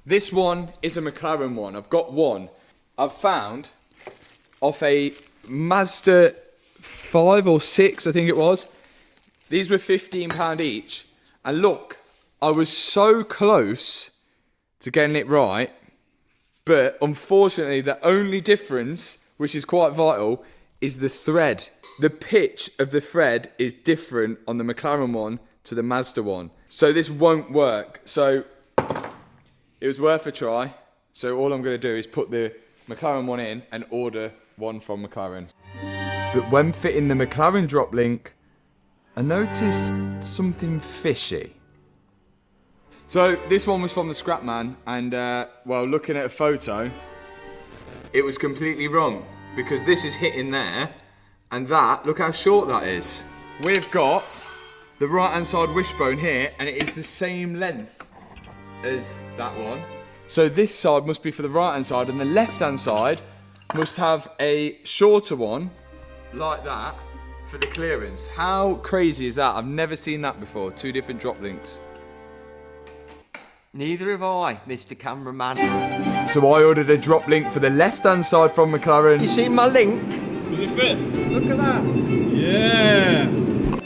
This one is a McLaren one. I've got one. I've found off a Mazda 5 or 6, I think it was. These were £15 each. And look, I was so close to getting it right, but unfortunately the only difference, which is quite vital, is the thread. The pitch of the thread is different on the McLaren one to the Mazda one. So this won't work. So it was worth a try. So all I'm going to do is put the McLaren one in and order one from McLaren. But when fitting the McLaren drop link, I noticed something fishy. So this one was from the scrap man, and well, looking at a photo, it was completely wrong, because this is hitting there, and that, look how short that is. We've got the right hand side wishbone here, and it is the same length as that one. So this side must be for the right hand side, and the left hand side must have a shorter one, like that, for the clearance. How crazy is that? I've never seen that before, 2 different drop links. Neither have I, Mr. Cameraman. So I ordered a drop link for the left-hand side from McLaren. You see my link? Does it fit? Look at that. Yeah.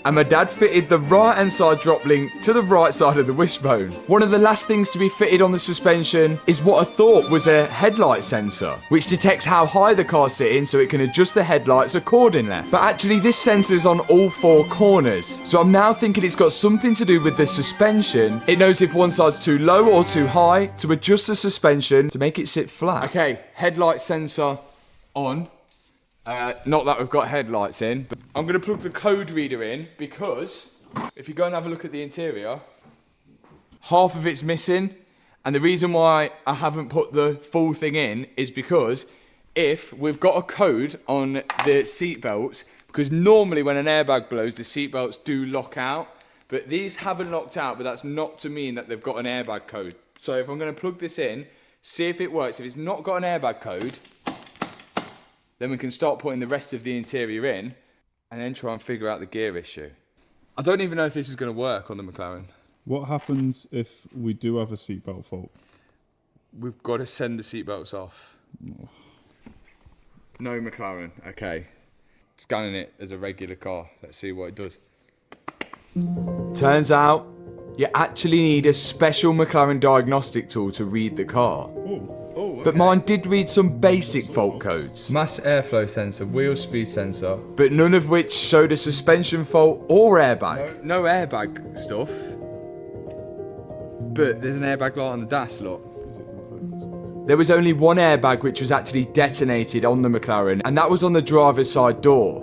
And my dad fitted the right-hand side drop link to the right side of the wishbone. One of the last things to be fitted on the suspension is what I thought was a headlight sensor, which detects how high the car's sitting so it can adjust the headlights accordingly. But actually this sensor is on all 4 corners. So I'm now thinking it's got something to do with the suspension. It knows if one side's too low or too high to adjust the suspension to make it sit flat. Okay, headlight sensor on. Not that we've got headlights in, but I'm going to plug the code reader in, because if you go and have a look at the interior, half of it's missing. And the reason why I haven't put the full thing in is because if we've got a code on the seat belts, because normally when an airbag blows, the seat belts do lock out, but these haven't locked out, but that's not to mean that they've got an airbag code. So if I'm going to plug this in, see if it works. If it's not got an airbag code, then we can start putting the rest of the interior in and then try and figure out the gear issue. I don't even know if this is going to work on the McLaren. What happens if we do have a seatbelt fault? We've got to send the seatbelts off. No McLaren, okay. Scanning it as a regular car. Let's see what it does. Turns out, you actually need a special McLaren diagnostic tool to read the car. Oh, But mine did read some basic fault codes. Mass airflow sensor, wheel speed sensor, but none of which showed a suspension fault or airbag. No airbag stuff. But there's an airbag light on the dash, look. There was only one airbag which was actually detonated on the McLaren, and that was on the driver's side door.